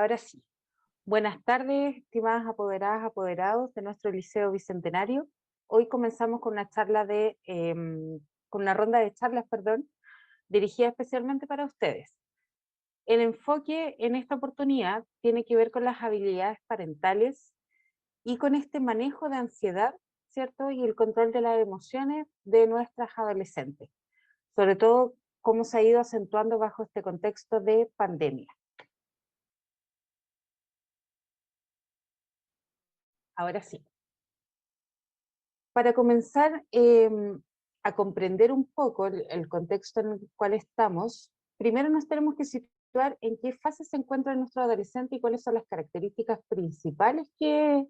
Ahora sí. Buenas tardes, estimadas apoderadas, apoderados de nuestro Liceo Bicentenario. Hoy comenzamos con una charla con una ronda de charlas, perdón, dirigida especialmente para ustedes. El enfoque en esta oportunidad tiene que ver con las habilidades parentales y con este manejo de ansiedad, ¿cierto? Y el control de las emociones de nuestras adolescentes. Sobre todo, cómo se ha ido acentuando bajo este contexto de pandemia. Ahora sí. Para comenzar a comprender un poco el contexto en el cual estamos, primero nos tenemos que situar en qué fase se encuentra nuestro adolescente y cuáles son las características principales que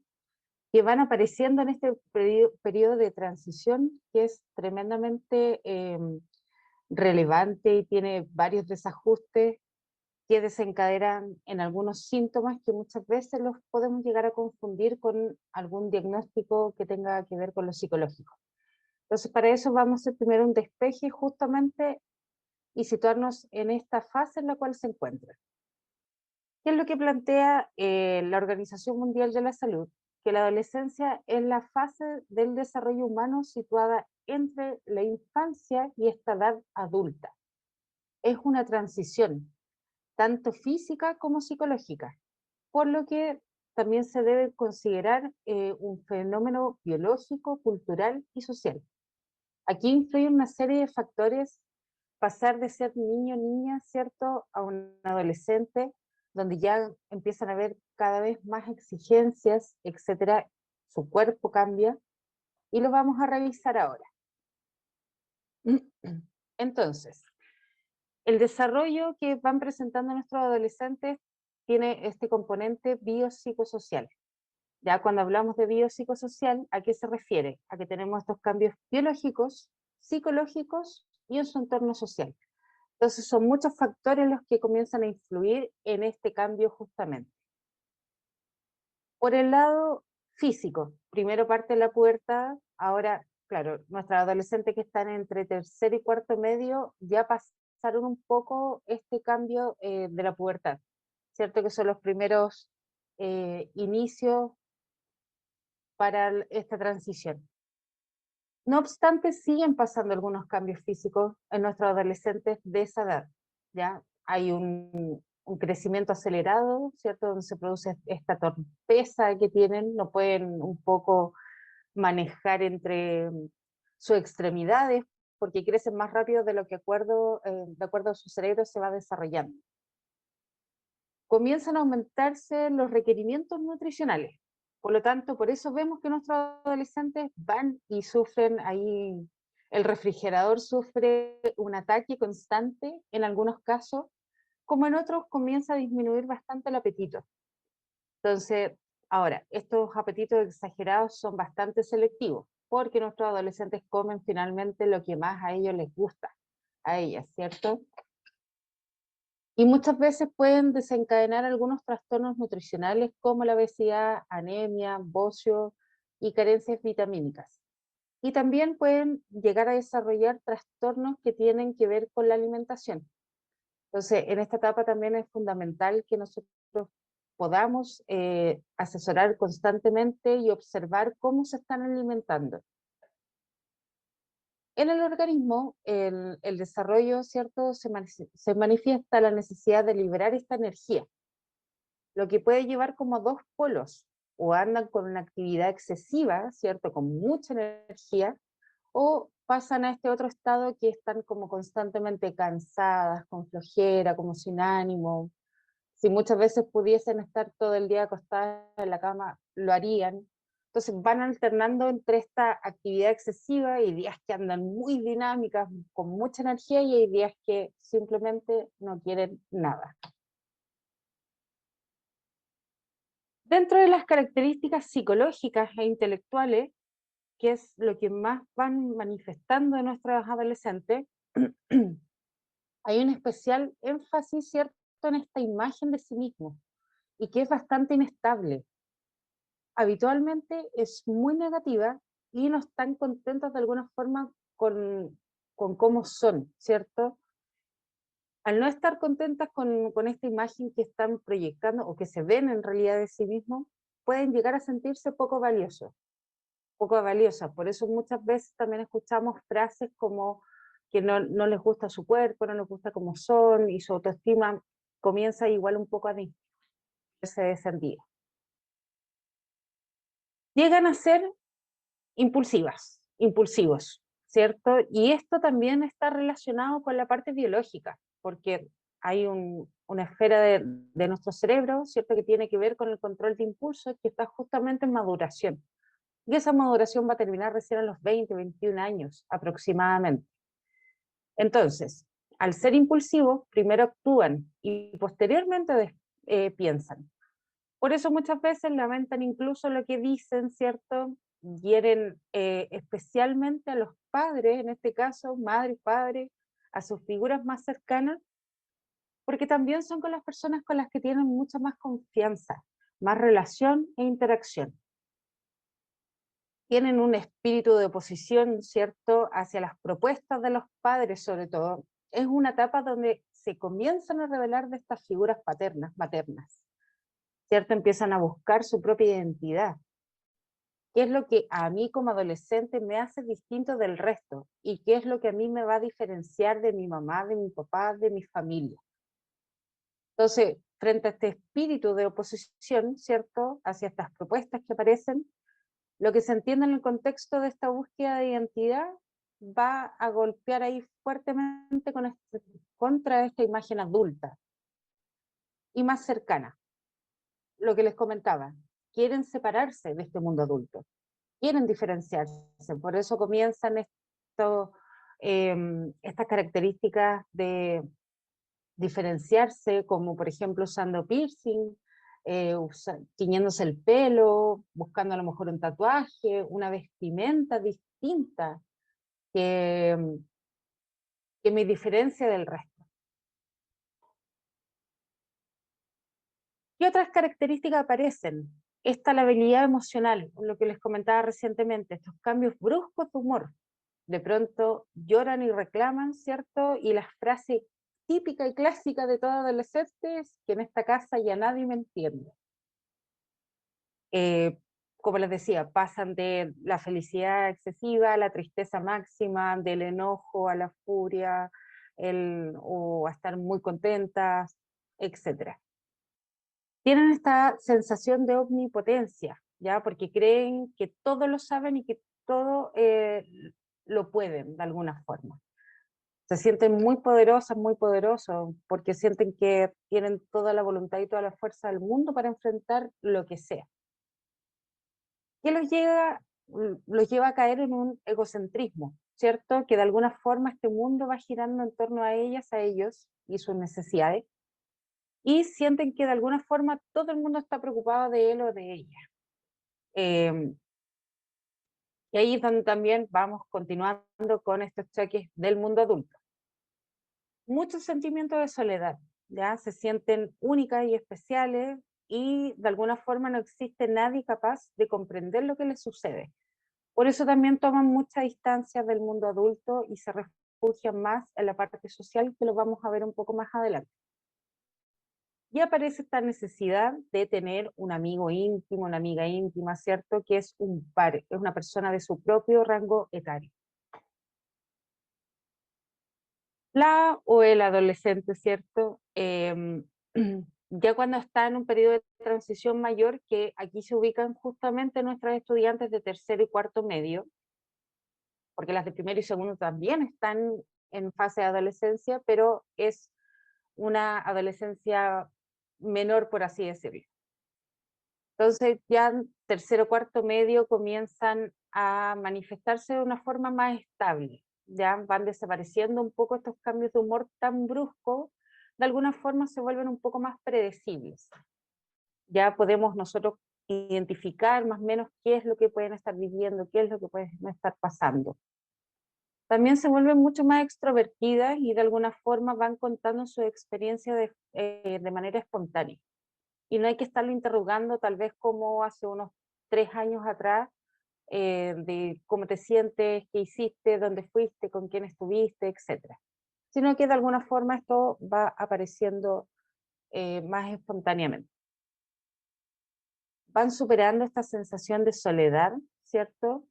van apareciendo en este periodo de transición, que es tremendamente relevante y tiene varios desajustes que desencadenan en algunos síntomas que muchas veces los podemos llegar a confundir con algún diagnóstico que tenga que ver con lo psicológico. Entonces, para eso vamos a hacer primero un despeje justamente y situarnos en esta fase en la cual se encuentra. ¿Qué es lo que plantea la Organización Mundial de la Salud? Que la adolescencia es la fase del desarrollo humano situada entre la infancia y esta edad adulta. Es una transición, tanto física como psicológica, por lo que también se debe considerar un fenómeno biológico, cultural y social. Aquí influye una serie de factores, pasar de ser niño, niña, ¿cierto?, a un adolescente, donde ya empiezan a haber cada vez más exigencias, etcétera, su cuerpo cambia, y lo vamos a revisar ahora. Entonces, el desarrollo que van presentando nuestros adolescentes tiene este componente biopsicosocial. Ya cuando hablamos de biopsicosocial, ¿a qué se refiere? A que tenemos estos cambios biológicos, psicológicos y en su entorno social. Entonces son muchos factores los que comienzan a influir en este cambio justamente. Por el lado físico, primero parte la pubertad, ahora, claro, nuestros adolescentes que están entre tercero y cuarto medio ya pasaron un poco este cambio de la pubertad, ¿cierto? Que son los primeros inicios para esta transición. No obstante, siguen pasando algunos cambios físicos en nuestros adolescentes de esa edad. ¿Ya? Hay un crecimiento acelerado, ¿cierto? Donde se produce esta torpeza que tienen, no pueden un poco manejar entre sus extremidades, porque crecen más rápido de lo que de acuerdo a su cerebro se va desarrollando. Comienzan a aumentarse los requerimientos nutricionales. Por lo tanto, por eso vemos que nuestros adolescentes van y sufren ahí, el refrigerador sufre un ataque constante en algunos casos, como en otros comienza a disminuir bastante el apetito. Entonces, ahora, estos apetitos exagerados son bastante selectivos, porque nuestros adolescentes comen finalmente lo que más a ellos les gusta, a ellas, ¿cierto? Y muchas veces pueden desencadenar algunos trastornos nutricionales como la obesidad, anemia, bocio y carencias vitamínicas. Y también pueden llegar a desarrollar trastornos que tienen que ver con la alimentación. Entonces, en esta etapa también es fundamental que nosotros podamos asesorar constantemente y observar cómo se están alimentando. En el organismo, el desarrollo, ¿cierto? Se manifiesta la necesidad de liberar esta energía, lo que puede llevar como a dos polos, o andan con una actividad excesiva, ¿cierto? Con mucha energía, o pasan a este otro estado que están como constantemente cansadas, con flojera, como sin ánimo. Si muchas veces pudiesen estar todo el día acostadas en la cama, lo harían. Entonces van alternando entre esta actividad excesiva y días que andan muy dinámicas, con mucha energía, y hay días que simplemente no quieren nada. Dentro de las características psicológicas e intelectuales, que es lo que más van manifestando en nuestros adolescentes, hay un especial énfasis, ¿cierto?, en esta imagen de sí mismo, y que es bastante inestable. Habitualmente es muy negativa y no están contentos de alguna forma con cómo son, ¿cierto? Al no estar contentas con esta imagen que están proyectando o que se ven en realidad de sí mismos, pueden llegar a sentirse poco valiosos, poco valiosas. Por eso muchas veces también escuchamos frases como que no les gusta su cuerpo, no les gusta cómo son, y su autoestima comienza igual un poco a disminuirse de sentido. Llegan a ser impulsivas, impulsivos, ¿cierto? Y esto también está relacionado con la parte biológica, porque hay una esfera de nuestro cerebro, ¿cierto?, que tiene que ver con el control de impulsos, que está justamente en maduración. Y esa maduración va a terminar recién a los 20, 21 años aproximadamente. Entonces, al ser impulsivos, primero actúan y posteriormente piensan. Por eso muchas veces lamentan incluso lo que dicen, ¿cierto? Hieren especialmente a los padres, en este caso, madre y padre, a sus figuras más cercanas, porque también son con las personas con las que tienen mucha más confianza, más relación e interacción. Tienen un espíritu de oposición, ¿cierto?, hacia las propuestas de los padres, sobre todo. Es una etapa donde se comienzan a revelar de estas figuras paternas, maternas, ¿cierto? Empiezan a buscar su propia identidad. ¿Qué es lo que a mí como adolescente me hace distinto del resto? ¿Y qué es lo que a mí me va a diferenciar de mi mamá, de mi papá, de mi familia? Entonces, frente a este espíritu de oposición, ¿cierto?, hacia estas propuestas que aparecen, lo que se entiende en el contexto de esta búsqueda de identidad va a golpear ahí fuertemente contra esta imagen adulta y más cercana. Lo que les comentaba, quieren separarse de este mundo adulto, quieren diferenciarse, por eso comienzan estas características de diferenciarse, como por ejemplo usando piercing, tiñéndose el pelo, buscando a lo mejor un tatuaje, una vestimenta distinta que, que me diferencia del resto. ¿Qué otras características aparecen? Esta la habilidad emocional, lo que les comentaba recientemente, estos cambios bruscos de humor. De pronto lloran y reclaman, ¿cierto? Y la frase típica y clásica de todo adolescente es que en esta casa ya nadie me entiende. Como les decía, pasan de la felicidad excesiva a la tristeza máxima, del enojo a la furia, o a estar muy contentas, etc. Tienen esta sensación de omnipotencia, ¿ya? Porque creen que todo lo saben y que todo lo pueden de alguna forma. Se sienten muy poderosos, porque sienten que tienen toda la voluntad y toda la fuerza del mundo para enfrentar lo que sea. ¿Qué los lleva a caer en un egocentrismo, ¿cierto? Que de alguna forma este mundo va girando en torno a ellas, a ellos y sus necesidades, y sienten que de alguna forma todo el mundo está preocupado de él o de ella. Y ahí es donde también vamos continuando con estos choques del mundo adulto. Muchos sentimientos de soledad, ¿ya? Se sienten únicas y especiales y de alguna forma no existe nadie capaz de comprender lo que les sucede. Por eso también toman mucha distancia del mundo adulto y se refugian más en la parte social, que lo vamos a ver un poco más adelante. Y aparece esta necesidad de tener un amigo íntimo, una amiga íntima, ¿cierto? Que es un par, es una persona de su propio rango etario. La o el adolescente, ¿cierto? Ya cuando está en un periodo de transición mayor, que aquí se ubican justamente nuestros estudiantes de tercero y cuarto medio, porque las de primero y segundo también están en fase de adolescencia, pero es una adolescencia menor, por así decirlo. Entonces ya en tercero, cuarto medio comienzan a manifestarse de una forma más estable, ya van desapareciendo un poco estos cambios de humor tan bruscos, de alguna forma se vuelven un poco más predecibles. Ya podemos nosotros identificar más o menos qué es lo que pueden estar viviendo, qué es lo que pueden estar pasando. También se vuelven mucho más extrovertidas y de alguna forma van contando su experiencia de manera espontánea. Y no hay que estarlo interrogando tal vez como hace unos 3 años atrás, de cómo te sientes, qué hiciste, dónde fuiste, con quién estuviste, etc. sino que de alguna forma esto va apareciendo más espontáneamente. Van superando esta sensación de soledad, ¿cierto?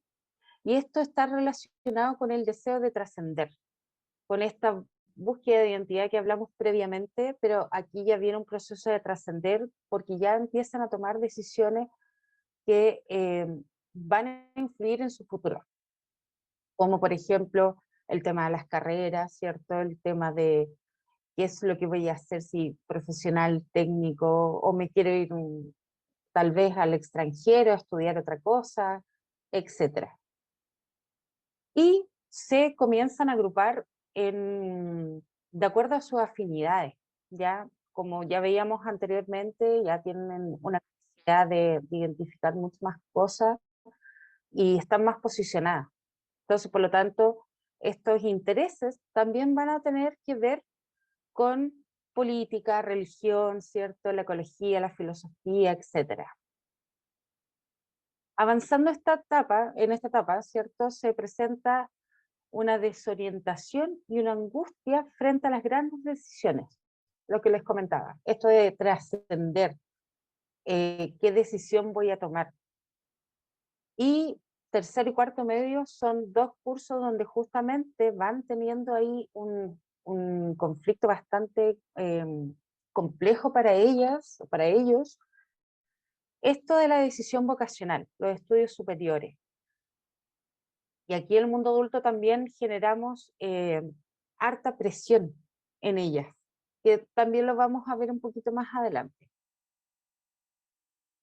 Y esto está relacionado con el deseo de trascender, con esta búsqueda de identidad que hablamos previamente, pero aquí ya viene un proceso de trascender porque ya empiezan a tomar decisiones que van a influir en su futuro, como por ejemplo el tema de las carreras, ¿cierto? El tema de qué es lo que voy a hacer, si profesional, técnico, o me quiero ir tal vez al extranjero a estudiar otra cosa, etcétera. Y se comienzan a agrupar de acuerdo a sus afinidades, ya como ya veíamos anteriormente, ya tienen una capacidad de identificar muchas más cosas y están más posicionadas. Entonces, por lo tanto, estos intereses también van a tener que ver con política, religión, ¿cierto? La ecología, la filosofía, etcétera. Avanzando en esta etapa, ¿cierto? Se presenta una desorientación y una angustia frente a las grandes decisiones, lo que les comentaba, esto de trascender, qué decisión voy a tomar. Y tercer y cuarto medio son dos cursos donde justamente van teniendo ahí un conflicto bastante complejo para ellas, para ellos, esto de la decisión vocacional, los estudios superiores. Y aquí en el mundo adulto también generamos harta presión en ellas, que también lo vamos a ver un poquito más adelante.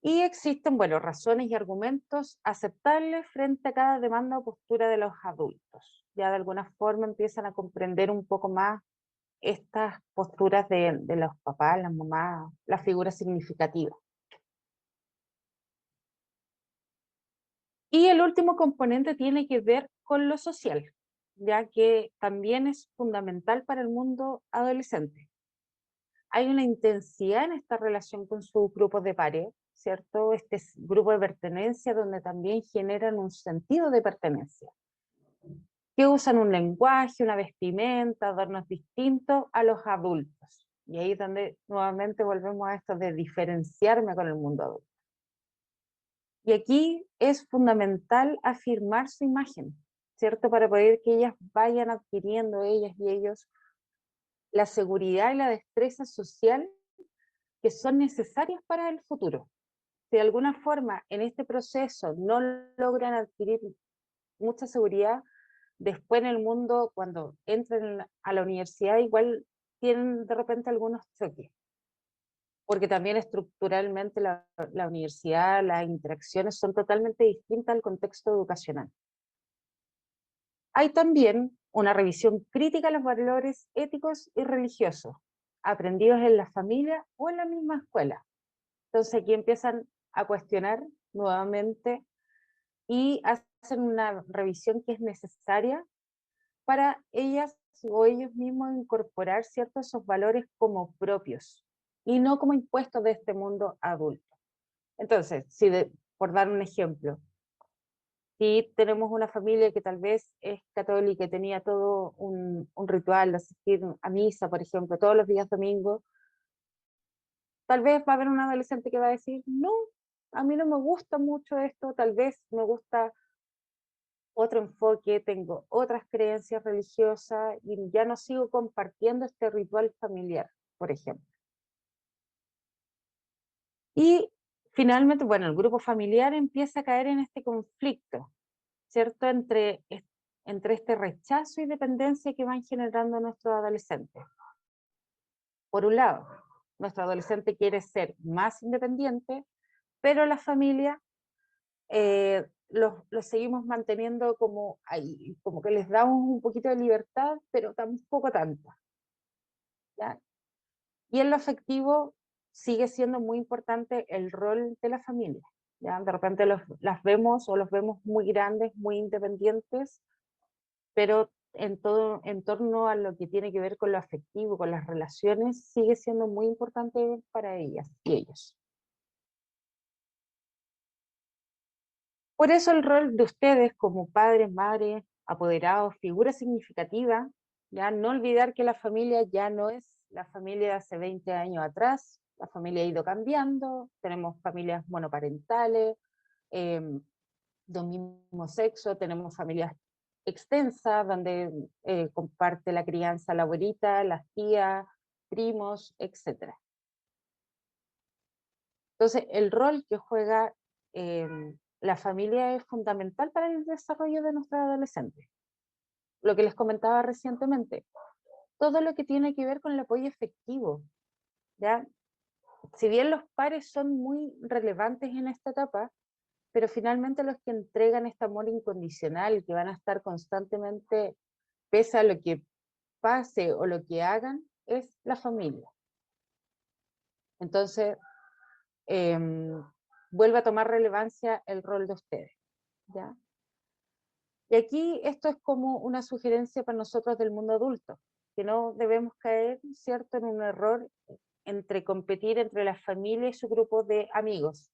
Y existen, bueno, razones y argumentos aceptables frente a cada demanda o postura de los adultos. Ya de alguna forma empiezan a comprender un poco más estas posturas de los papás, las mamás, las figuras significativas. Y el último componente tiene que ver con lo social, ya que también es fundamental para el mundo adolescente. Hay una intensidad en esta relación con sus grupos de pares, ¿cierto? Este grupo de pertenencia donde también generan un sentido de pertenencia, que usan un lenguaje, una vestimenta, adornos distintos a los adultos. Y ahí es donde nuevamente volvemos a esto de diferenciarme con el mundo adulto. Y aquí es fundamental afirmar su imagen, ¿cierto? Para poder que ellas vayan adquiriendo, ellas y ellos, la seguridad y la destreza social que son necesarias para el futuro. Si de alguna forma en este proceso no logran adquirir mucha seguridad, después en el mundo, cuando entren a la universidad, igual tienen de repente algunos choques, porque también estructuralmente la universidad, las interacciones son totalmente distintas al contexto educacional. Hay también una revisión crítica a los valores éticos y religiosos, aprendidos en la familia o en la misma escuela. Entonces aquí empiezan a cuestionar nuevamente y hacen una revisión que es necesaria para ellas o ellos mismos incorporar ciertos esos valores como propios y no como impuestos de este mundo adulto. Entonces, por dar un ejemplo, si tenemos una familia que tal vez es católica y tenía todo un ritual de asistir a misa, por ejemplo, todos los días domingos, tal vez va a haber un adolescente que va a decir, no, a mí no me gusta mucho esto, tal vez me gusta otro enfoque, tengo otras creencias religiosas y ya no sigo compartiendo este ritual familiar, por ejemplo. Y finalmente, bueno, el grupo familiar empieza a caer en este conflicto, ¿cierto? Entre este rechazo y dependencia que van generando nuestros adolescentes. Por un lado, nuestro adolescente quiere ser más independiente, pero la familia los seguimos manteniendo como ahí, como que les damos un poquito de libertad, pero tampoco tanta, ¿ya? Y en lo afectivo sigue siendo muy importante el rol de la familia, ¿ya? De repente las vemos o los vemos muy grandes, muy independientes, pero en torno a lo que tiene que ver con lo afectivo, con las relaciones, sigue siendo muy importante para ellas y ellos. Por eso el rol de ustedes como padres, madres, apoderados, figuras significativas, Ya no olvidar que la familia ya no es la familia de hace 20 años atrás, la familia ha ido cambiando, tenemos familias monoparentales, eh, de un mismo sexo, tenemos familias extensas donde comparte la crianza la abuelita, las tías, primos, etc. Entonces, el rol que juega eh, la familia es fundamental para el desarrollo de nuestros adolescentes. Lo que les comentaba recientemente, todo lo que tiene que ver con el apoyo efectivo, ¿ya? Si bien los pares son muy relevantes en esta etapa, pero finalmente los que entregan este amor incondicional, que van a estar constantemente, pese a lo que pase o lo que hagan, es la familia. Entonces, eh, vuelve a tomar relevancia el rol de ustedes, ¿ya? Y aquí esto es como una sugerencia para nosotros del mundo adulto, que no debemos caer, ¿cierto?, en un error entre competir entre la familia y su grupo de amigos,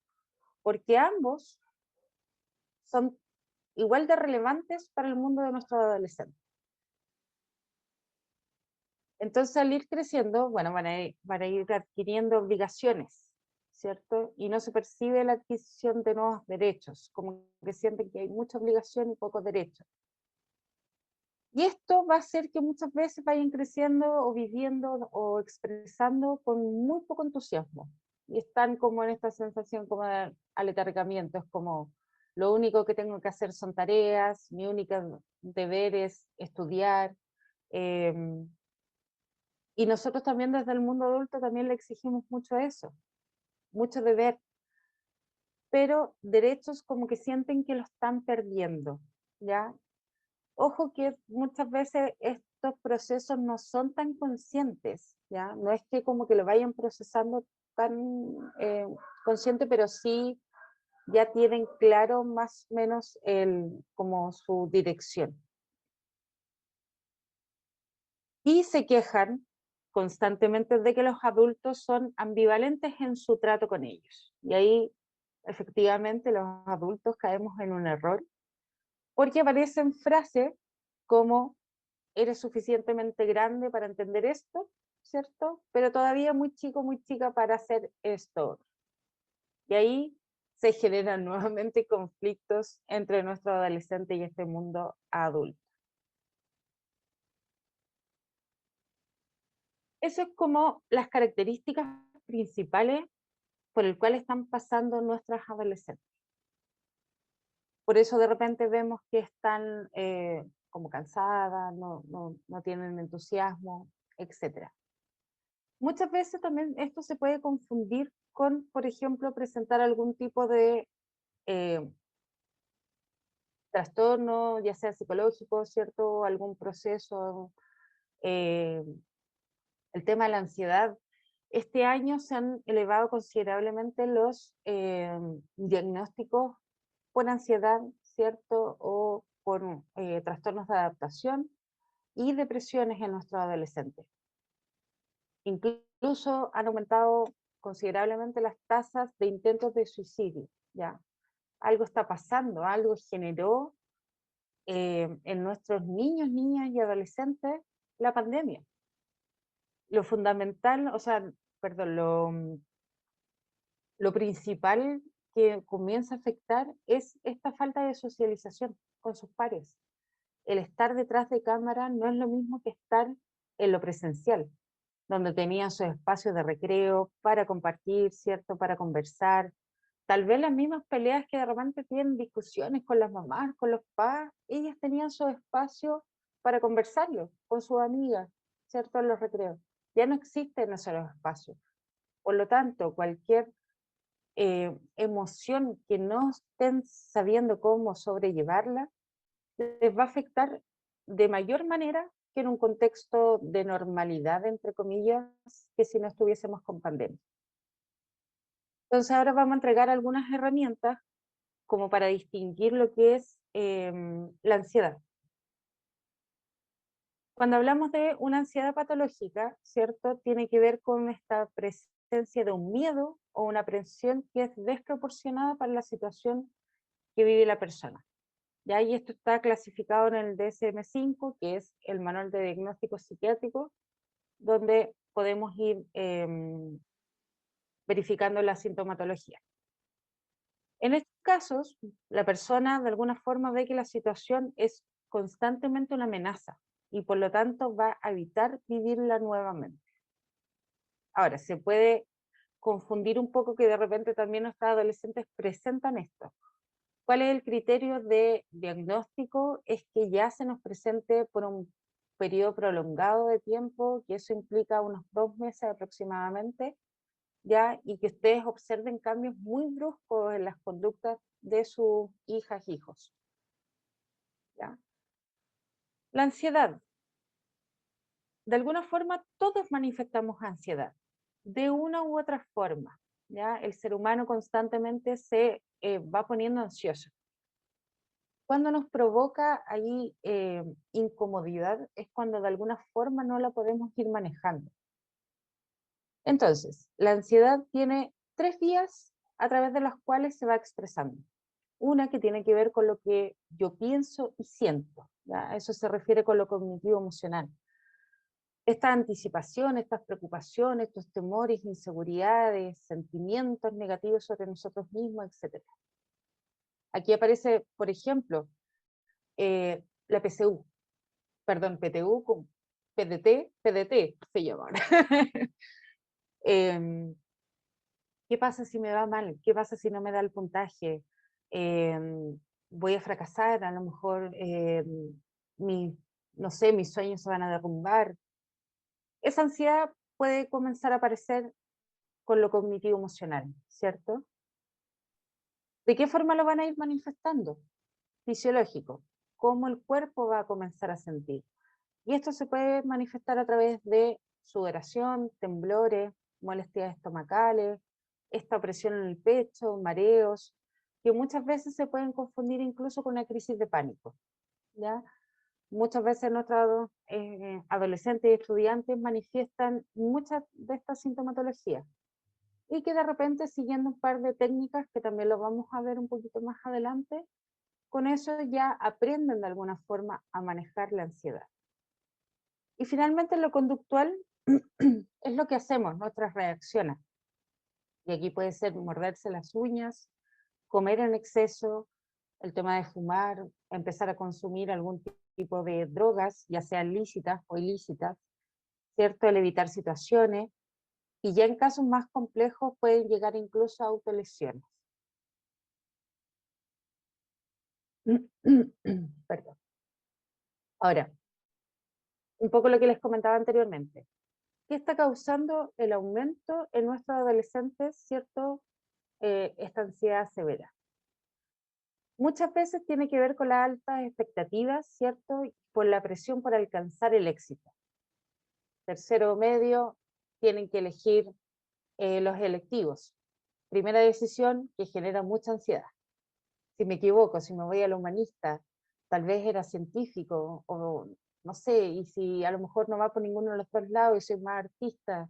porque ambos son igual de relevantes para el mundo de nuestros adolescentes. Entonces, al ir creciendo, bueno, van a ir adquiriendo obligaciones, ¿cierto? Y no se percibe la adquisición de nuevos derechos, como que sienten que hay mucha obligación y pocos derechos. Y esto va a hacer que muchas veces vayan creciendo o viviendo o expresando con muy poco entusiasmo. Y están como en esta sensación como de aletargamiento, es como lo único que tengo que hacer son tareas, mi único deber es estudiar. eh, y nosotros también desde el mundo adulto también le exigimos mucho eso, mucho deber, pero derechos como que sienten que lo están perdiendo, ¿ya? Ojo que muchas veces estos procesos no son tan conscientes, ¿ya? No es que como que lo vayan procesando tan consciente, pero sí ya tienen claro más o menos como su dirección. Y se quejan constantemente de que los adultos son ambivalentes en su trato con ellos. Y ahí efectivamente los adultos caemos en un error, porque aparecen frases como eres suficientemente grande para entender esto, ¿cierto? Pero todavía muy chico, muy chica para hacer esto. Y ahí se generan nuevamente conflictos entre nuestro adolescente y este mundo adulto. Eso es como las características principales por el cual están pasando nuestras adolescentes. Por eso de repente vemos que están como cansadas, no tienen entusiasmo, etc. Muchas veces también esto se puede confundir con, por ejemplo, presentar algún tipo de eh, trastorno, ya sea psicológico, ¿cierto? Algún proceso, eh, el tema de la ansiedad. Este año se han elevado considerablemente los diagnósticos por ansiedad, ¿cierto? O por trastornos de adaptación y depresiones en nuestros adolescentes. Incluso han aumentado considerablemente las tasas de intentos de suicidio, ¿ya? Algo está pasando, algo generó en nuestros niños, niñas y adolescentes la pandemia. Lo fundamental, o sea, perdón, lo principal que comienza a afectar es esta falta de socialización con sus pares. El estar detrás de cámara no es lo mismo que estar en lo presencial, donde tenían sus espacios de recreo para compartir, ¿cierto? Para conversar. Tal vez las mismas peleas que de repente tienen discusiones con las mamás, con los papás, ellas tenían su espacio para conversarlo con sus amigas, ¿cierto? En los recreos. Ya no existen esos espacios. Por lo tanto, cualquier emoción que no estén sabiendo cómo sobrellevarla, les va a afectar de mayor manera que en un contexto de normalidad, entre comillas, que si no estuviésemos con pandemia. Entonces ahora vamos a entregar algunas herramientas como para distinguir lo que es la ansiedad. Cuando hablamos de una ansiedad patológica, ¿cierto? Tiene que ver con esta presencia de un miedo o una presión que es desproporcionada para la situación que vive la persona. Ya, y esto está clasificado en el DSM-5, que es el Manual de Diagnóstico Psiquiátrico, donde podemos ir verificando la sintomatología. En estos casos, la persona de alguna forma ve que la situación es constantemente una amenaza y por lo tanto va a evitar vivirla nuevamente. Ahora, se puede confundir un poco que de repente también nuestros adolescentes presentan esto. ¿Cuál es el criterio de diagnóstico? Es que ya se nos presente por un periodo prolongado de tiempo, que eso implica unos 2 meses aproximadamente, ¿ya? Y que ustedes observen cambios muy bruscos en las conductas de sus hijas, hijos, ¿ya? La ansiedad. De alguna forma todos manifestamos ansiedad, de una u otra forma, ¿ya? El ser humano constantemente se va poniendo ansioso. Cuando nos provoca ahí incomodidad es cuando de alguna forma no la podemos ir manejando. Entonces, la ansiedad tiene 3 vías a través de las cuales se va expresando. Una que tiene que ver con lo que yo pienso y siento, ¿ya? Eso se refiere con lo cognitivo emocional. Esta anticipación, estas preocupaciones, estos temores, inseguridades, sentimientos negativos sobre nosotros mismos, etc. Aquí aparece, por ejemplo, la PCU, perdón, PTU, con PDT se llama ahora. ¿Qué pasa si me va mal? ¿Qué pasa si no me da el puntaje? Voy a fracasar, a lo mejor no sé, mis sueños se van a derrumbar. Esa ansiedad puede comenzar a aparecer con lo cognitivo emocional, ¿cierto? ¿De qué forma lo van a ir manifestando? Fisiológico, cómo el cuerpo va a comenzar a sentir. Y esto se puede manifestar a través de sudoración, temblores, molestias estomacales, esta presión en el pecho, mareos, que muchas veces se pueden confundir incluso con una crisis de pánico, ¿ya? Muchas veces nuestros adolescentes y estudiantes manifiestan muchas de estas sintomatologías y que de repente siguiendo un par de técnicas que también lo vamos a ver un poquito más adelante, con eso ya aprenden de alguna forma a manejar la ansiedad. Y finalmente lo conductual es lo que hacemos, nuestras reacciones. Y aquí puede ser morderse las uñas, comer en exceso, el tema de fumar, empezar a consumir algún tipo de drogas, ya sean lícitas o ilícitas, ¿cierto? El evitar situaciones, y ya en casos más complejos pueden llegar incluso a autolesiones. Perdón. Ahora, un poco lo que les comentaba anteriormente. ¿Qué está causando el aumento en nuestros adolescentes, cierto? Esta ansiedad severa. Muchas veces tiene que ver con las altas expectativas, ¿cierto? Por la presión por alcanzar el éxito. Tercero medio, tienen que elegir los electivos. Primera decisión que genera mucha ansiedad. Si me equivoco, si me voy a lo humanista, tal vez era científico, o no sé, y si a lo mejor no va por ninguno de los dos lados y soy más artista.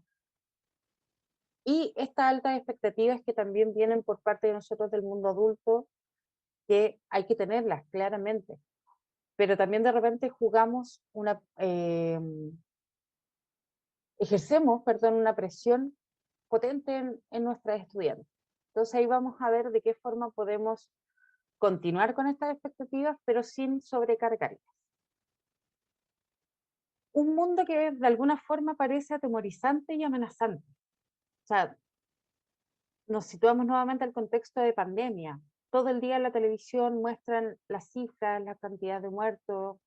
Y estas altas expectativas que también vienen por parte de nosotros del mundo adulto, que hay que tenerlas claramente, pero también de repente ejercemos, perdón, una presión potente en nuestras estudiantes. Entonces ahí vamos a ver de qué forma podemos continuar con estas expectativas, pero sin sobrecargarlas. Un mundo que de alguna forma parece atemorizante y amenazante. O sea, nos situamos nuevamente al contexto de pandemia. Todo el día en la televisión muestran las cifras, la cantidad de muertos,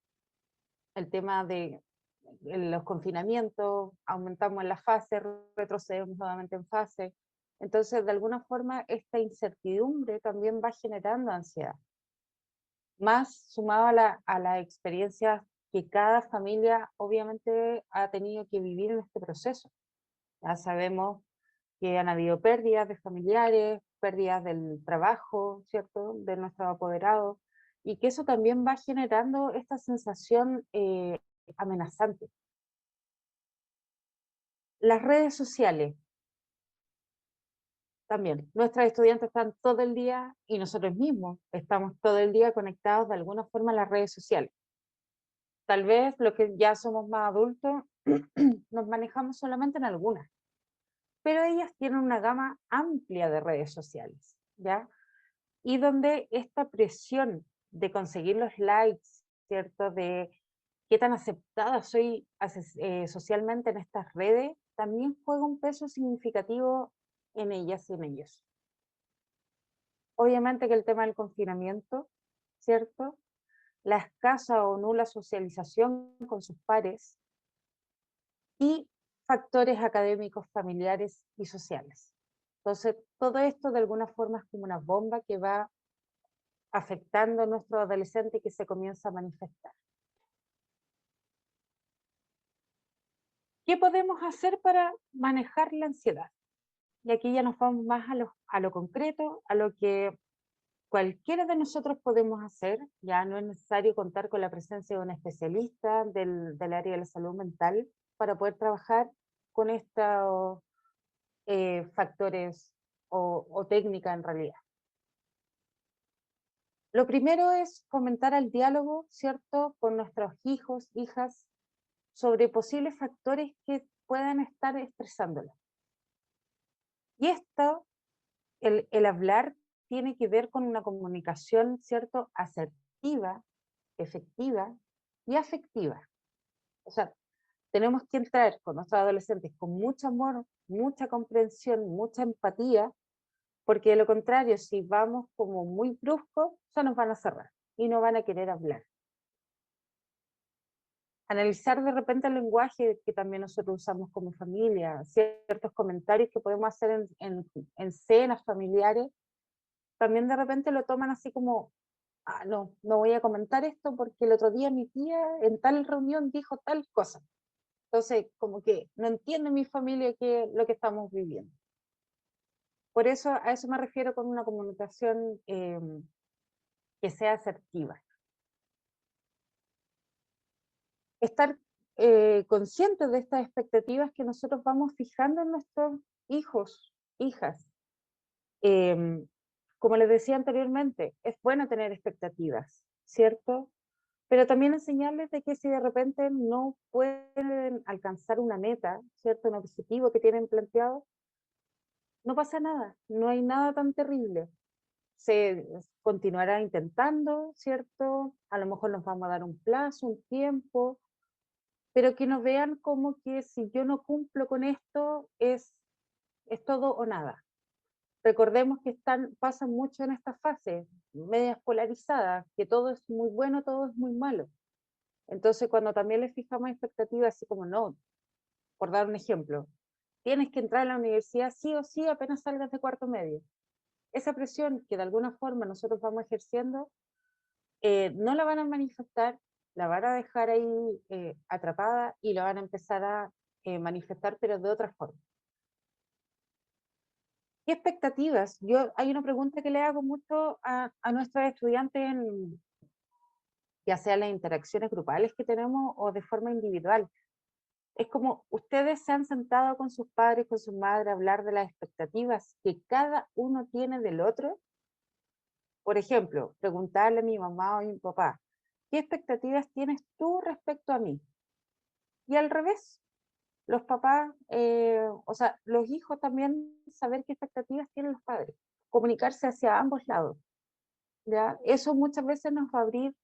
el tema de los confinamientos, aumentamos en la fase, retrocedemos nuevamente en fase. Entonces, de alguna forma, esta incertidumbre también va generando ansiedad. Más sumado a la experiencia que cada familia obviamente ha tenido que vivir en este proceso. Ya sabemos que han habido pérdidas de familiares, pérdidas del trabajo, ¿cierto?, de nuestros apoderados, y que eso también va generando esta sensación amenazante. Las redes sociales. también. Nuestros estudiantes están todo el día, y nosotros mismos estamos todo el día conectados de alguna forma a las redes sociales. Tal vez los que ya somos más adultos nos manejamos solamente en algunas, pero ellas tienen una gama amplia de redes sociales, ¿ya? Y donde esta presión de conseguir los likes, ¿cierto? De qué tan aceptada soy socialmente en estas redes, también juega un peso significativo en ellas y en ellos. Obviamente que el tema del confinamiento, ¿cierto? La escasa o nula socialización con sus pares y factores académicos, familiares y sociales. Entonces, todo esto de alguna forma es como una bomba que va afectando a nuestro adolescente y que se comienza a manifestar. ¿Qué podemos hacer para manejar la ansiedad? Y aquí ya nos vamos más a lo concreto, a lo que cualquiera de nosotros podemos hacer. Ya no es necesario contar con la presencia de un especialista del área de la salud mental para poder trabajar con estos factores o técnica en realidad. Lo primero es fomentar el diálogo, ¿cierto?, con nuestros hijos, hijas, sobre posibles factores que puedan estar estresándolos. Y esto, el hablar, tiene que ver con una comunicación, ¿cierto?, asertiva, efectiva y afectiva. O sea, tenemos que entrar con nuestros adolescentes con mucho amor, mucha comprensión, mucha empatía, porque de lo contrario, si vamos como muy bruscos, se nos van a cerrar y no van a querer hablar. Analizar de repente el lenguaje que también nosotros usamos como familia, ciertos comentarios que podemos hacer en cenas familiares, también de repente lo toman así como, ah, no, no voy a comentar esto porque el otro día mi tía en tal reunión dijo tal cosa. Entonces, como que no entiende mi familia lo que estamos viviendo. Por eso, a eso me refiero con una comunicación que sea asertiva. Estar conscientes de estas expectativas que nosotros vamos fijando en nuestros hijos, hijas. Como les decía anteriormente, es bueno tener expectativas, ¿cierto? Pero también enseñarles de que si de repente no pueden alcanzar una meta, ¿cierto? Un objetivo que tienen planteado, no pasa nada, no hay nada tan terrible. Se continuará intentando, ¿cierto? A lo mejor nos vamos a dar un plazo, un tiempo, pero que nos vean como que si yo no cumplo con esto es todo o nada. Recordemos que pasan mucho en esta fase, medias polarizadas, que todo es muy bueno, todo es muy malo. Entonces, cuando también les fijamos expectativas, así como no, por dar un ejemplo, tienes que entrar a la universidad sí o sí apenas salgas de cuarto medio. Esa presión que de alguna forma nosotros vamos ejerciendo, no la van a manifestar, la van a dejar ahí atrapada y la van a empezar a manifestar, pero de otra forma. ¿Qué expectativas? Hay una pregunta que le hago mucho a nuestros estudiantes, ya sea en las interacciones grupales que tenemos o de forma individual. Es como, ustedes se han sentado con sus padres, con sus madres, a hablar de las expectativas que cada uno tiene del otro. Por ejemplo, preguntarle a mi mamá o a mi papá, ¿qué expectativas tienes tú respecto a mí? Y al revés, los papás, o sea, los hijos también saber qué expectativas tienen los padres, comunicarse hacia ambos lados, ¿ya? Eso muchas veces nos va a abrir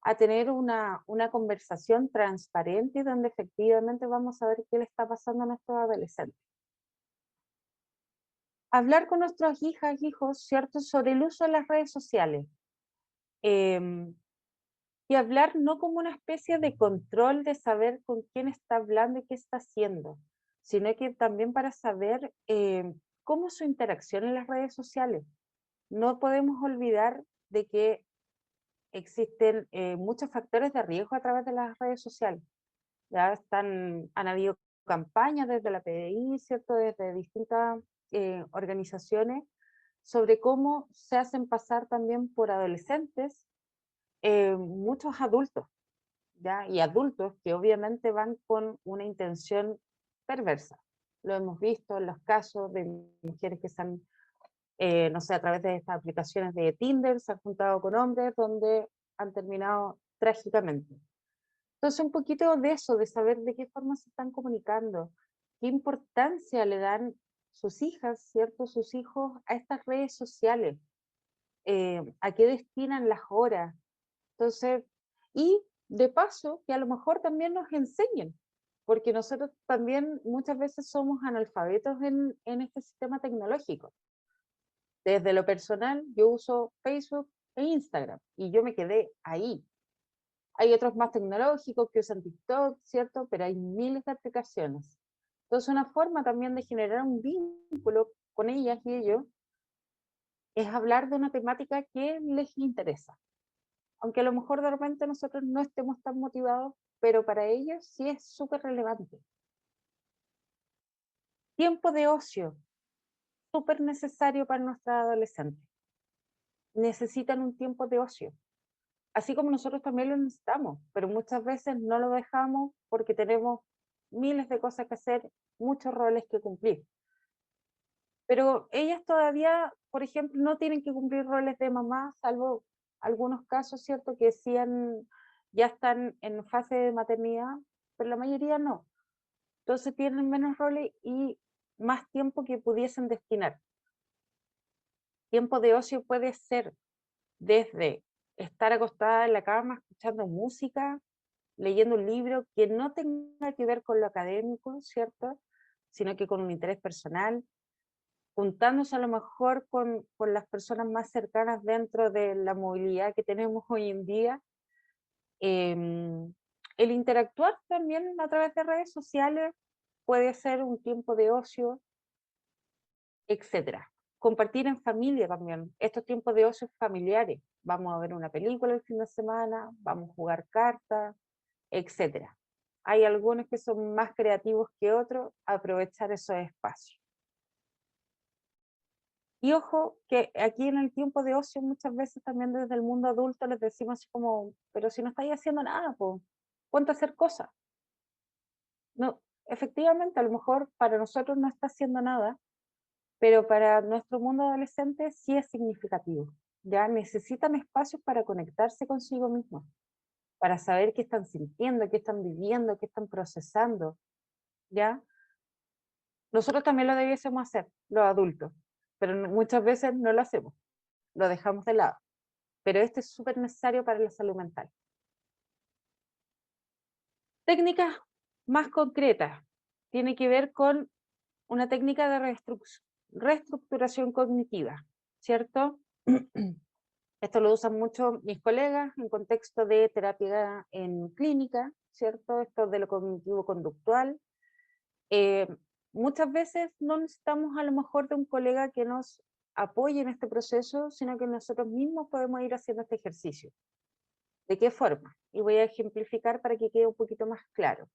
a tener una conversación transparente donde efectivamente vamos a ver qué le está pasando a nuestros adolescentes. Hablar con nuestras hijas, hijos, ¿cierto?, sobre el uso de las redes sociales. Y hablar no como una especie de control de saber con quién está hablando y qué está haciendo, sino que también para saber cómo es su interacción en las redes sociales. No podemos olvidar de que existen muchos factores de riesgo a través de las redes sociales. Ya han habido campañas desde la PDI, ¿cierto?, desde distintas organizaciones, sobre cómo se hacen pasar también por adolescentes muchos adultos, ¿ya? Y adultos que obviamente van con una intención perversa. Lo hemos visto en los casos de mujeres que se han no sé, a través de estas aplicaciones de Tinder, se han juntado con hombres donde han terminado trágicamente. Entonces, un poquito de eso, de saber de qué forma se están comunicando, qué importancia le dan sus hijas, ¿cierto? Sus hijos a estas redes sociales, a qué destinan las horas. Entonces, y de paso, que a lo mejor también nos enseñen, porque nosotros también muchas veces somos analfabetos en este sistema tecnológico. Desde lo personal, yo uso Facebook e Instagram y yo me quedé ahí. Hay otros más tecnológicos que usan TikTok, ¿cierto? Pero hay miles de aplicaciones. Entonces, una forma también de generar un vínculo con ellas y ellos es hablar de una temática que les interesa. Aunque a lo mejor de repente nosotros no estemos tan motivados, pero para ellos sí es súper relevante. Tiempo de ocio, súper necesario para nuestros adolescentes. Necesitan un tiempo de ocio, así como nosotros también lo necesitamos, pero muchas veces no lo dejamos porque tenemos miles de cosas que hacer, muchos roles que cumplir. Pero ellas todavía, por ejemplo, no tienen que cumplir roles de mamá, salvo algunos casos, ¿cierto? Que sí ya están en fase de maternidad, pero la mayoría no. Entonces tienen menos roles y más tiempo que pudiesen destinar. Tiempo de ocio puede ser desde estar acostada en la cama escuchando música, leyendo un libro que no tenga que ver con lo académico, ¿cierto? Sino que con un interés personal, juntándose a lo mejor con las personas más cercanas dentro de la movilidad que tenemos hoy en día. El interactuar también a través de redes sociales puede ser un tiempo de ocio, etcétera. Compartir en familia también, estos tiempos de ocio familiares. Vamos a ver una película el fin de semana, vamos a jugar cartas, etcétera. Hay algunos que son más creativos que otros, aprovechar esos espacios. Y ojo, que aquí en el tiempo de ocio muchas veces también desde el mundo adulto les decimos así como, pero si no estáis haciendo nada, pues, ponte a hacer cosas. No, efectivamente, a lo mejor para nosotros no está haciendo nada, pero para nuestro mundo adolescente sí es significativo. Ya necesitan espacios para conectarse consigo mismos, para saber qué están sintiendo, qué están viviendo, qué están procesando, ¿ya? Nosotros también lo debiésemos hacer, los adultos, pero muchas veces no lo hacemos, lo dejamos de lado. Pero esto es súper necesario para la salud mental. Técnicas más concretas, tiene que ver con una técnica de reestructuración cognitiva, ¿cierto? Esto lo usan mucho mis colegas en contexto de terapia en clínica, ¿cierto? Esto de lo cognitivo-conductual. Eh, Muchas veces no necesitamos a lo mejor de un colega que nos apoye en este proceso, sino que nosotros mismos podemos ir haciendo este ejercicio. ¿De qué forma? Y voy a ejemplificar para que quede un poquito más claro.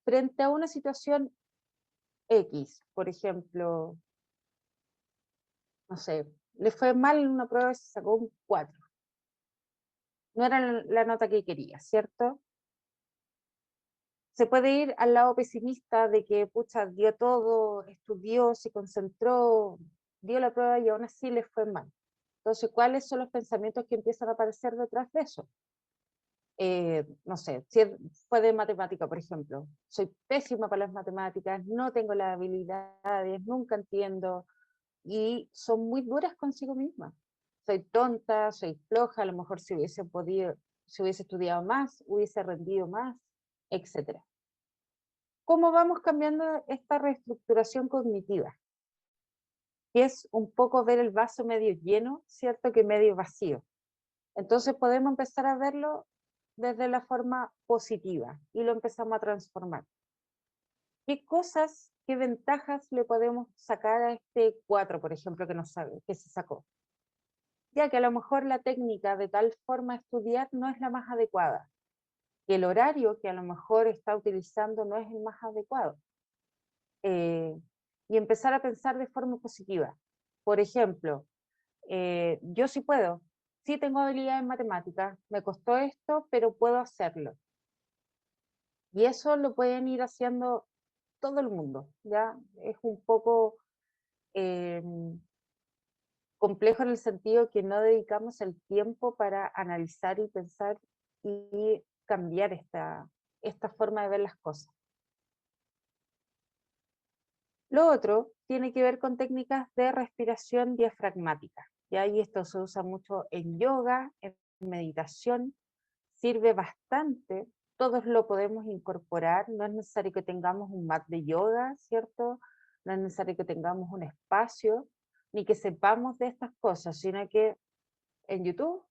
Frente a una situación X, por ejemplo, no sé, le fue mal en una prueba y se sacó un 4. No era la nota que quería, ¿cierto? Se puede ir al lado pesimista de que, pucha, dio todo, estudió, se concentró, dio la prueba y aún así le fue mal. Entonces, ¿cuáles son los pensamientos que empiezan a aparecer detrás de eso? No sé, si fue de matemática, por ejemplo, soy pésima para las matemáticas, no tengo las habilidades, nunca entiendo, y son muy duras consigo misma. Soy tonta, soy floja, a lo mejor si hubiese podido, si hubiese estudiado más, hubiese rendido más, etcétera. ¿Cómo vamos cambiando esta reestructuración cognitiva? Que es un poco ver el vaso medio lleno, ¿cierto? Que medio vacío. Entonces podemos empezar a verlo desde la forma positiva y lo empezamos a transformar. ¿Qué cosas, qué ventajas le podemos sacar a este 4, por ejemplo, que se sacó? Ya que a lo mejor la técnica de tal forma de estudiar no es la más adecuada, que el horario que a lo mejor está utilizando no es el más adecuado. Y empezar a pensar de forma positiva. Por ejemplo, yo sí puedo, sí tengo habilidad en matemáticas, me costó esto, pero puedo hacerlo. Y eso lo pueden ir haciendo todo el mundo, ¿ya? Es un poco complejo en el sentido que no dedicamos el tiempo para analizar y pensar y cambiar esta forma de ver las cosas. Lo otro tiene que ver con técnicas de respiración diafragmática. Y esto se usa mucho en yoga, en meditación, sirve bastante, todos lo podemos incorporar, no es necesario que tengamos un mat de yoga, ¿cierto? No es necesario que tengamos un espacio, ni que sepamos de estas cosas, sino que en YouTube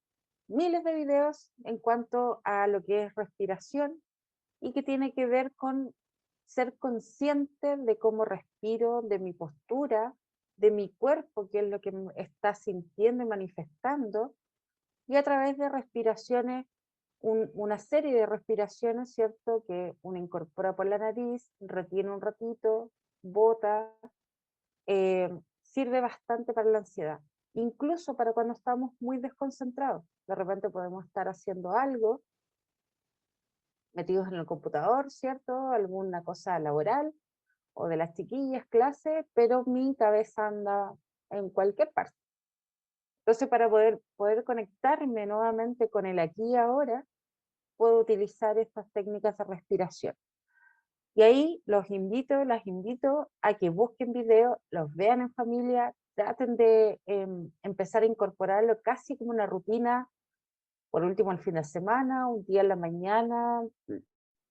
miles de videos en cuanto a lo que es respiración y que tiene que ver con ser consciente de cómo respiro, de mi postura, de mi cuerpo, que es lo que está sintiendo y manifestando, y a través de respiraciones, una serie de respiraciones, ¿cierto? Que uno incorpora por la nariz, retiene un ratito, bota, eh, sirve bastante para la ansiedad, incluso para cuando estamos muy desconcentrados. De repente podemos estar haciendo algo, metidos en el computador, ¿cierto? Alguna cosa laboral, o de las chiquillas, clase, pero mi cabeza anda en cualquier parte. Entonces, para poder conectarme nuevamente con el aquí y ahora, puedo utilizar estas técnicas de respiración. Y ahí las invito a que busquen videos, los vean en familia, traten de empezar a incorporarlo casi como una rutina, por último el fin de semana, un día en la mañana,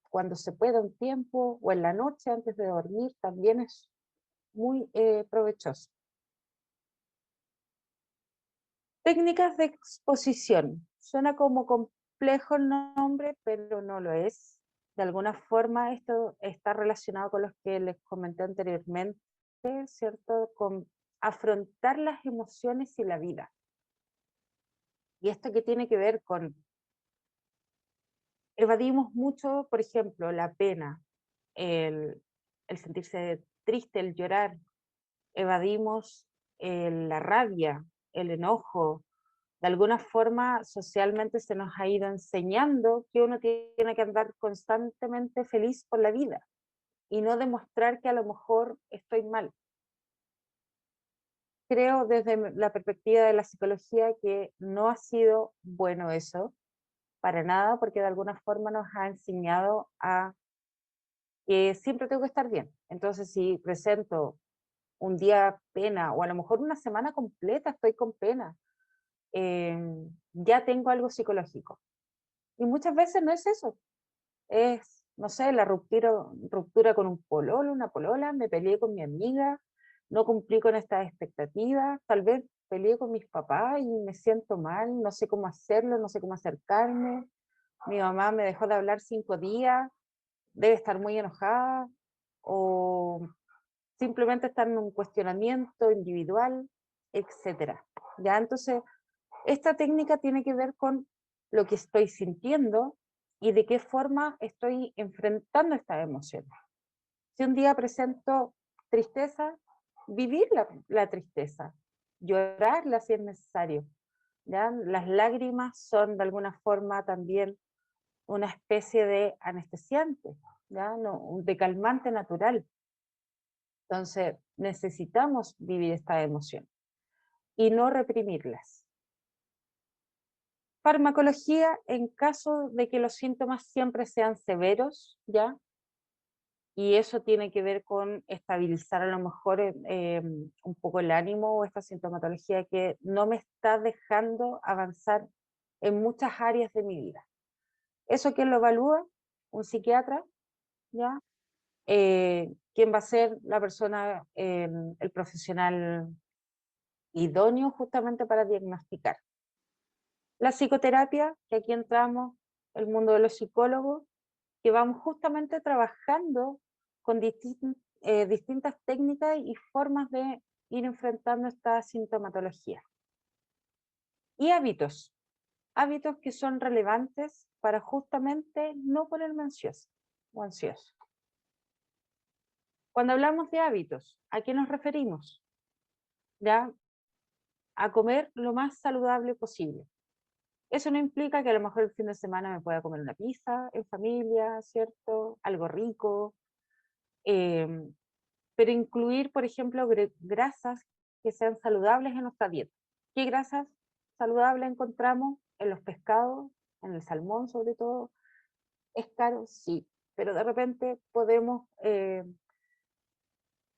cuando se pueda un tiempo, o en la noche antes de dormir, también es muy provechoso. Técnicas de exposición. Suena como complejo el nombre, pero no lo es. De alguna forma esto está relacionado con los que les comenté anteriormente, ¿cierto? Con afrontar las emociones y la vida. Y esto que tiene que ver con, evadimos mucho, por ejemplo, la pena, el, el sentirse triste, el llorar, evadimos la rabia, el enojo. De alguna forma socialmente se nos ha ido enseñando que uno tiene que andar constantemente feliz por la vida y no demostrar que a lo mejor estoy mal. Creo desde la perspectiva de la psicología que no ha sido bueno eso, para nada, porque de alguna forma nos ha enseñado a que siempre tengo que estar bien. Entonces, si presento un día pena, o a lo mejor una semana completa estoy con pena, ya tengo algo psicológico. Y muchas veces no es eso, es, no sé, la ruptura con un pololo, una polola, me peleé con mi amiga, no cumplí con estas expectativas, tal vez peleé con mis papás y me siento mal, no sé cómo hacerlo, no sé cómo acercarme, mi mamá me dejó de hablar 5 días, debe estar muy enojada, o simplemente está en un cuestionamiento individual, etcétera. Ya, entonces, esta técnica tiene que ver con lo que estoy sintiendo y de qué forma estoy enfrentando estas emociones. Si un día presento tristeza, vivir la tristeza, llorarla si es necesario. ¿Ya? Las lágrimas son de alguna forma también una especie de anestesiante, ¿ya? No, de calmante natural. Entonces necesitamos vivir estas emociones y no reprimirlas. Farmacología en caso de que los síntomas siempre sean severos, ¿ya? Y eso tiene que ver con estabilizar a lo mejor un poco el ánimo o esta sintomatología que no me está dejando avanzar en muchas áreas de mi vida. ¿Eso quién lo evalúa? Un psiquiatra, ¿ya? ¿Quién va a ser la persona, el profesional idóneo justamente para diagnosticar? La psicoterapia, que aquí entramos, el mundo de los psicólogos, que vamos justamente trabajando con distintas técnicas y formas de ir enfrentando esta sintomatología. Y hábitos que son relevantes para justamente no ponerme ansioso o ansioso. Cuando hablamos de hábitos, ¿a qué nos referimos? ¿Ya? A comer lo más saludable posible. Eso no implica que a lo mejor el fin de semana me pueda comer una pizza en familia, ¿cierto? Algo rico. pero incluir, por ejemplo, grasas que sean saludables en nuestra dieta. ¿Qué grasas saludables encontramos? En los pescados, en el salmón sobre todo. ¿Es caro? Sí, pero de repente podemos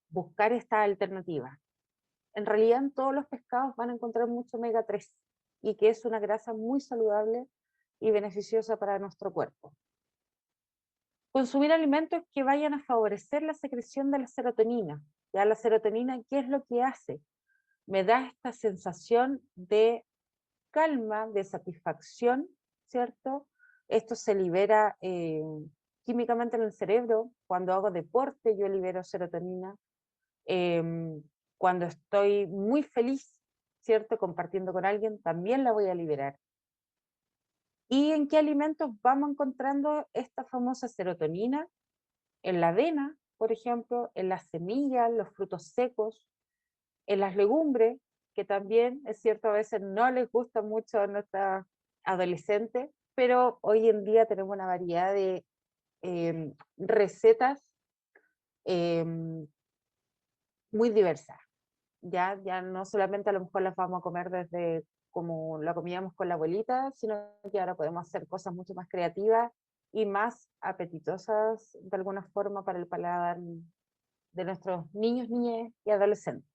buscar esta alternativa. En realidad en todos los pescados van a encontrar mucho omega 3 y que es una grasa muy saludable y beneficiosa para nuestro cuerpo. Consumir alimentos que vayan a favorecer la secreción de la serotonina. Ya la serotonina, ¿qué es lo que hace? Me da esta sensación de calma, de satisfacción, ¿cierto? Esto se libera químicamente en el cerebro. Cuando hago deporte yo libero serotonina. Cuando estoy muy feliz, ¿cierto? Compartiendo con alguien, también la voy a liberar. ¿Y en qué alimentos vamos encontrando esta famosa serotonina? En la avena, por ejemplo, en las semillas, los frutos secos, en las legumbres, que también es cierto a veces no les gusta mucho a nuestra adolescente, pero hoy en día tenemos una variedad de recetas muy diversas. Ya no solamente a lo mejor las vamos a comer desde como la comíamos con la abuelita, sino que ahora podemos hacer cosas mucho más creativas y más apetitosas de alguna forma para el paladar de nuestros niños, niñas y adolescentes.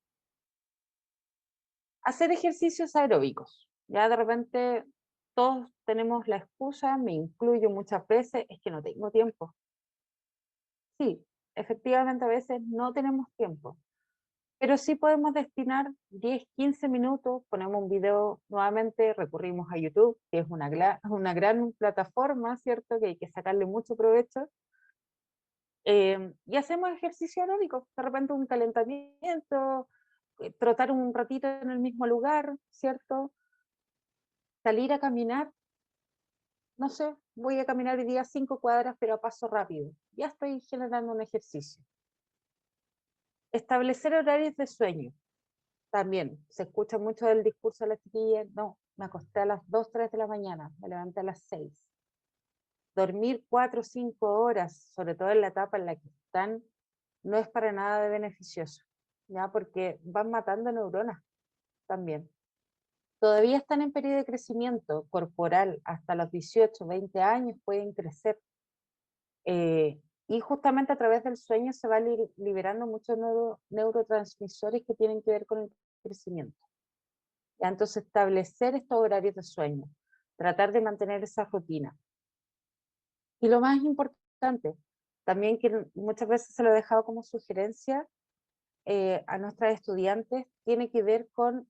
Hacer ejercicios aeróbicos. Ya de repente todos tenemos la excusa, me incluyo muchas veces, es que no tengo tiempo. Sí, efectivamente a veces no tenemos tiempo, pero sí podemos destinar 10, 15 minutos, ponemos un video nuevamente, recurrimos a YouTube, que es una gran plataforma, ¿cierto? Que hay que sacarle mucho provecho. Y hacemos ejercicio aeróbico, de repente un calentamiento, trotar un ratito en el mismo lugar, ¿cierto? Salir a caminar, no sé, voy a caminar hoy día 5 cuadras, pero a paso rápido. Ya estoy generando un ejercicio. Establecer horarios de sueño. También se escucha mucho del discurso de la chiquilla, no, me acosté a las 2, 3 de la mañana, me levanté a las 6. Dormir 4 o 5 horas, sobre todo en la etapa en la que están, no es para nada de beneficioso, ¿ya? Porque van matando neuronas también. Todavía están en periodo de crecimiento corporal, hasta los 18, 20 años pueden crecer. Y justamente a través del sueño se va liberando muchos neurotransmisores que tienen que ver con el crecimiento. ¿Ya? Entonces establecer estos horarios de sueño, tratar de mantener esa rutina. Y lo más importante, también que muchas veces se lo he dejado como sugerencia a nuestras estudiantes, tiene que ver con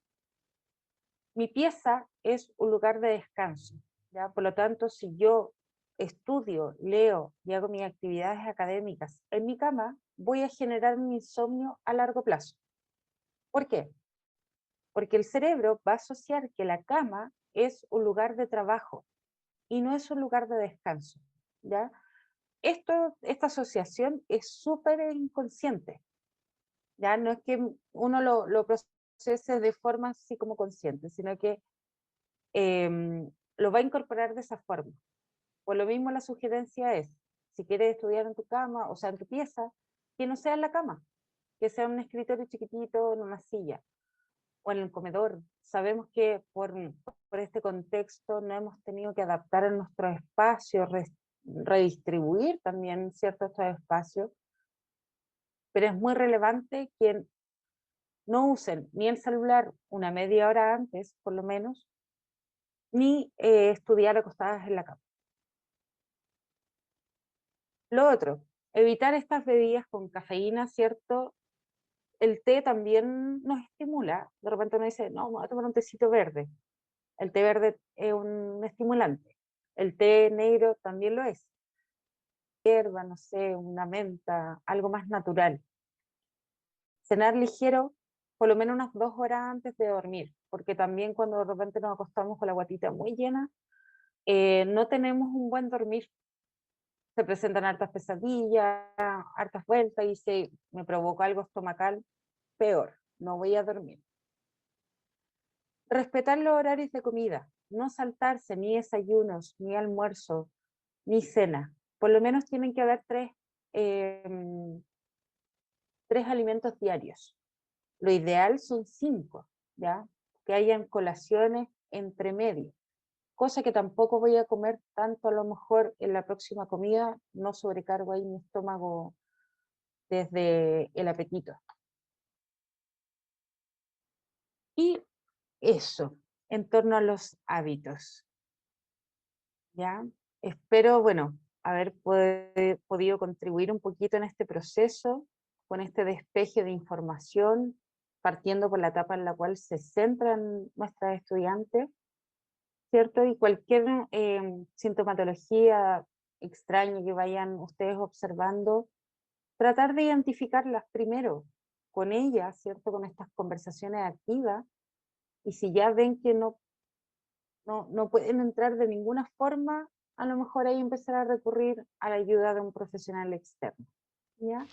mi pieza es un lugar de descanso, ¿ya? Por lo tanto, si yo estudio, leo y hago mis actividades académicas en mi cama, voy a generar un insomnio a largo plazo. ¿Por qué? Porque el cerebro va a asociar que la cama es un lugar de trabajo y no es un lugar de descanso, ¿ya? Esta asociación es súper inconsciente, ¿ya? No es que uno lo procese de forma así como consciente, sino que lo va a incorporar de esa forma. Por lo mismo la sugerencia es, si quieres estudiar en tu cama, o sea, en tu pieza, que no sea en la cama, que sea un escritorio chiquitito, en una silla, o en el comedor. Sabemos que por este contexto no hemos tenido que adaptar a nuestros espacios, redistribuir también ciertos estos espacios, pero es muy relevante que no usen ni el celular una media hora antes, por lo menos, ni estudiar acostadas en la cama. Lo otro, evitar estas bebidas con cafeína, ¿cierto? El té también nos estimula. De repente uno dice, no, voy a tomar un tecito verde. El té verde es un estimulante. El té negro también lo es. Hierba, no sé, una menta, algo más natural. Cenar ligero, por lo menos unas 2 horas antes de dormir, porque también cuando de repente nos acostamos con la guatita muy llena, no tenemos un buen dormir. Se presentan hartas pesadillas, hartas vueltas y si me provoca algo estomacal, peor, no voy a dormir. Respetar los horarios de comida, no saltarse ni desayunos, ni almuerzo, ni cena. Por lo menos tienen que haber 3 3 alimentos diarios. Lo ideal son 5, ¿ya? Que hayan colaciones entre medio, cosa que tampoco voy a comer tanto a lo mejor en la próxima comida, no sobrecargo ahí mi estómago desde el apetito. Y eso, en torno a los hábitos, ¿ya? Espero, bueno, haber podido contribuir un poquito en este proceso, con este despeje de información, partiendo por la etapa en la cual se centran nuestras estudiantes, ¿cierto? Y cualquier sintomatología extraña que vayan ustedes observando, tratar de identificarlas primero con ellas, ¿cierto? Con estas conversaciones activas, y si ya ven que no pueden entrar de ninguna forma, a lo mejor ahí empezar a recurrir a la ayuda de un profesional externo, ¿ya?